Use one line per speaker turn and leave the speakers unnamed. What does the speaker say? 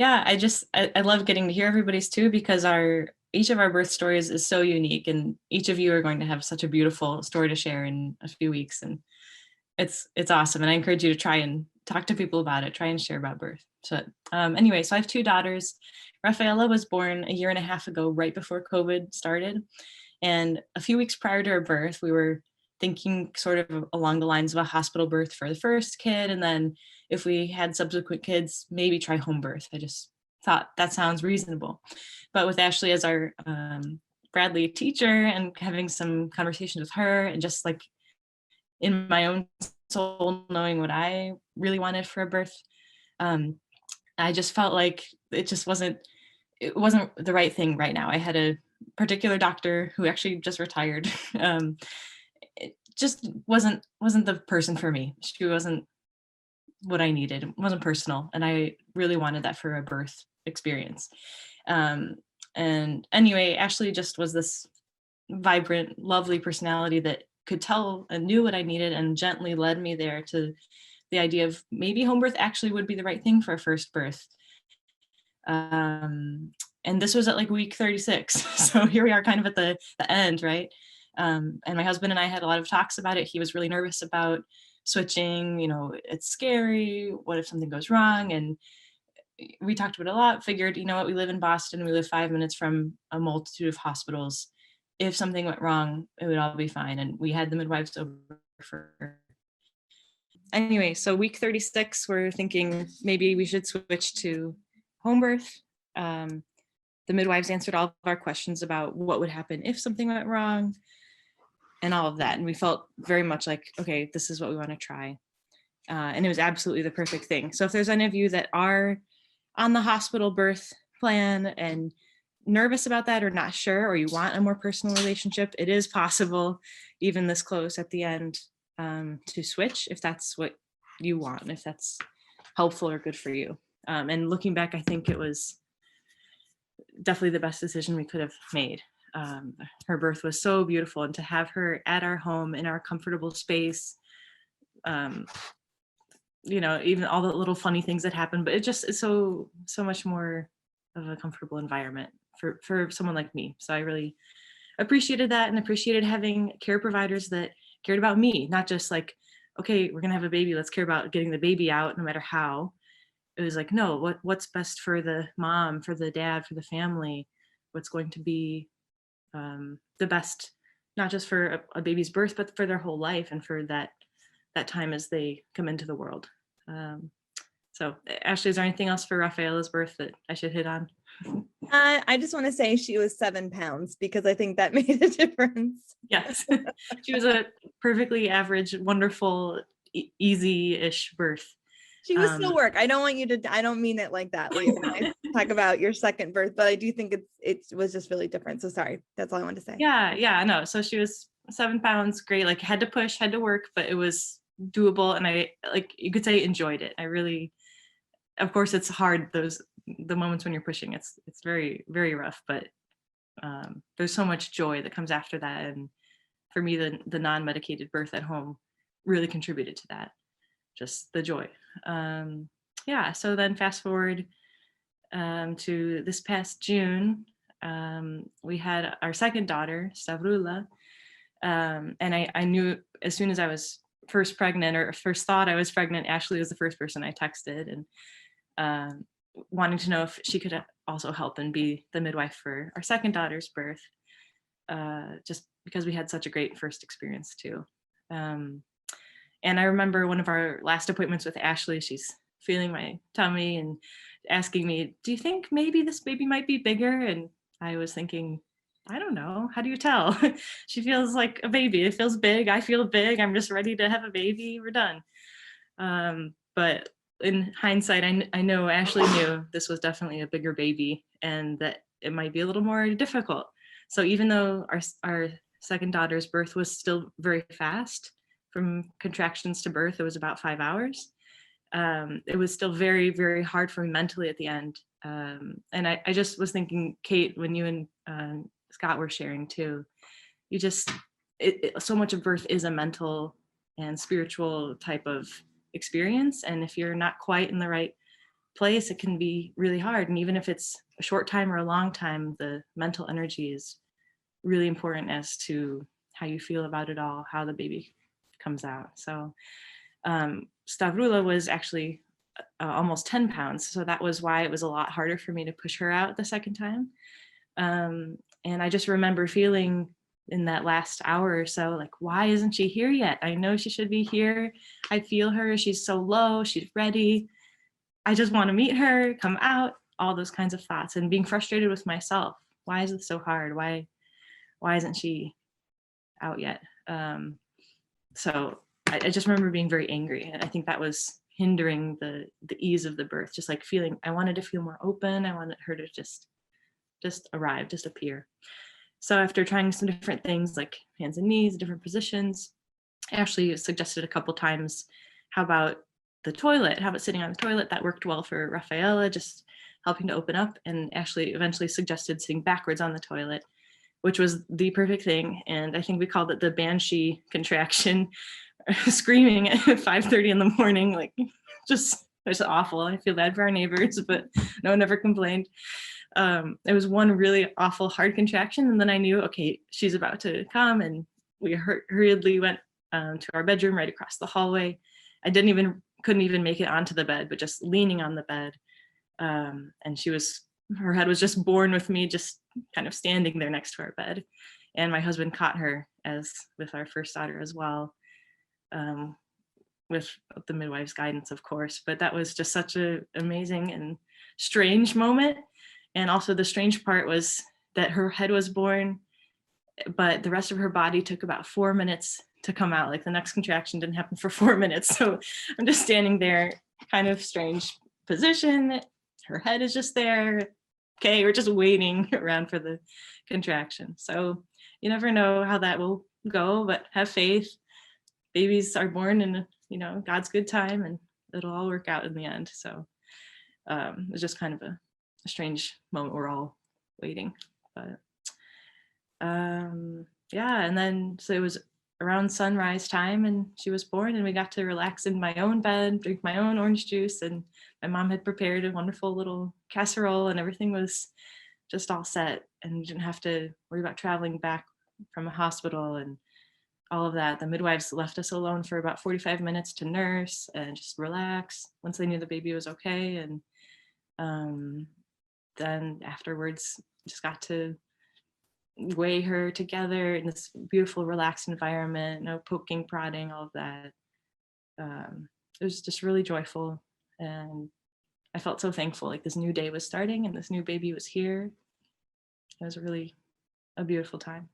Yeah, I love getting to hear everybody's too, because each of our birth stories is so unique, and each of you are going to have such a beautiful story to share in a few weeks, and it's awesome. And I encourage you to try and talk to people about it, try and share about birth. So anyway, so I have two daughters. Rafaela was born a year and a half ago, right before COVID started. And a few weeks prior to her birth, we were thinking sort of along the lines of a hospital birth for the first kid. And then if we had subsequent kids, maybe try home birth. I just thought that sounds reasonable. But with Ashley as our Bradley teacher and having some conversations with her, and just like in my own soul, knowing what I really wanted for a birth, I just felt like it wasn't the right thing right now. I had a particular doctor who actually just retired. It just wasn't the person for me. She wasn't what I needed. It wasn't personal, and I really wanted that for a birth experience. Um, and anyway, Ashley just was this vibrant, lovely personality that could tell and knew what I needed, and gently led me there to the idea of maybe home birth actually would be the right thing for a first birth. And this was at like week 36. So here we are kind of at the end, right? And my husband and I had a lot of talks about it. He was really nervous about switching, it's scary. What if something goes wrong? And we talked about it a lot, figured, you know what, we live in Boston, we live 5 minutes from a multitude of hospitals. If something went wrong, it would all be fine. And we had the midwives over for. Anyway, so week 36, we're thinking maybe we should switch to home birth. The midwives answered all of our questions about what would happen if something went wrong and all of that. And we felt very much like, okay, this is what we want to try. And it was absolutely the perfect thing. So if there's any of you that are on the hospital birth plan and nervous about that or not sure, or you want a more personal relationship, it is possible, even this close at the end, to switch if that's what you want, if that's helpful or good for you. And looking back, I think it was definitely the best decision we could have made. Her birth was so beautiful, and to have her at our home in our comfortable space, even all the little funny things that happen, but it just is so much more of a comfortable environment for someone like me. So I really appreciated that, and appreciated having care providers that cared about me, not just like, okay, we're gonna have a baby, let's care about getting the baby out no matter how. It was like, no, what's best for the mom, for the dad, for the family, what's going to be the best, not just for a baby's birth, but for their whole life and for that time as they come into the world. So Ashley, is there anything else for Rafaela's birth that I should hit on?
I just want to say she was 7 pounds, because I think that made a difference.
Yes, she was a perfectly average, wonderful, easy-ish birth.
She was still work. I don't mean it like that. When I talk about your second birth, but I do think it was just really different. So sorry, that's all I wanted to say.
Yeah, no. So she was 7 pounds, great. Like had to push, had to work, but it was doable, and I, like, you could say, enjoyed it. I really, of course, it's hard, the moments when you're pushing. It's very, very rough, but there's so much joy that comes after that, and for me, the non-medicated birth at home really contributed to that. Just the joy. So then fast forward to this past June, we had our second daughter, Stavrula, and I knew as soon as I was first pregnant, or first thought I was pregnant, Ashley was the first person I texted, and wanting to know if she could also help and be the midwife for our second daughter's birth, just because we had such a great first experience too. And I remember one of our last appointments with Ashley, she's feeling my tummy and asking me, do you think maybe this baby might be bigger? And I was thinking, I don't know. How do you tell? She feels like a baby. It feels big. I feel big. I'm just ready to have a baby. We're done. But in hindsight, I know Ashley knew this was definitely a bigger baby, and that it might be a little more difficult. So even though our second daughter's birth was still very fast, from contractions to birth, it was about 5 hours. It was still very, very hard for me mentally at the end. And I just was thinking, Kate, when you and Scott were sharing too, you just, so much of birth is a mental and spiritual type of experience. And if you're not quite in the right place, it can be really hard. And even if it's a short time or a long time, the mental energy is really important as to how you feel about it all, how the baby comes out. So Stavrula was actually almost 10 pounds. So that was why it was a lot harder for me to push her out the second time. And I just remember feeling in that last hour or so, like, why isn't she here yet? I know she should be here. I feel her. She's so low. She's ready. I just want to meet her, come out, all those kinds of thoughts, and being frustrated with myself. Why is it so hard? Why isn't she out yet? So I just remember being very angry. And I think that was hindering the ease of the birth, just like feeling, I wanted to feel more open. I wanted her to just arrive, just appear. So after trying some different things like hands and knees, different positions, I actually suggested a couple times, how about the toilet? How about sitting on the toilet? That worked well for Rafaela, just helping to open up, and actually eventually suggested sitting backwards on the toilet, which was the perfect thing. And I think we called it the banshee contraction, screaming at 5:30 in the morning, like just awful. I feel bad for our neighbors, but no one ever complained. It was one really awful hard contraction, and then I knew, okay, she's about to come, and we hurriedly went to our bedroom right across the hallway. I couldn't even make it onto the bed, but just leaning on the bed. And her head was just born with me, just kind of standing there next to our bed. And my husband caught her, as with our first daughter as well, with the midwife's guidance, of course. But that was just such an amazing and strange moment. And also the strange part was that her head was born, but the rest of her body took about 4 minutes to come out. Like the next contraction didn't happen for 4 minutes. So I'm just standing there, kind of strange position. Her head is just there. Okay, we're just waiting around for the contraction. So you never know how that will go, but have faith. Babies are born in, God's good time, and it'll all work out in the end. So it was just kind of a strange moment. We're all waiting, but yeah. And then, so it was around sunrise time, and she was born, and we got to relax in my own bed, drink my own orange juice, and my mom had prepared a wonderful little casserole, and everything was just all set, and we didn't have to worry about traveling back from a hospital and all of that. The midwives left us alone for about 45 minutes to nurse and just relax once they knew the baby was okay. And then afterwards just got to weigh her together in this beautiful, relaxed environment, no poking, prodding, all of that. It was just really joyful. And I felt so thankful, like this new day was starting and this new baby was here. It was really a beautiful time.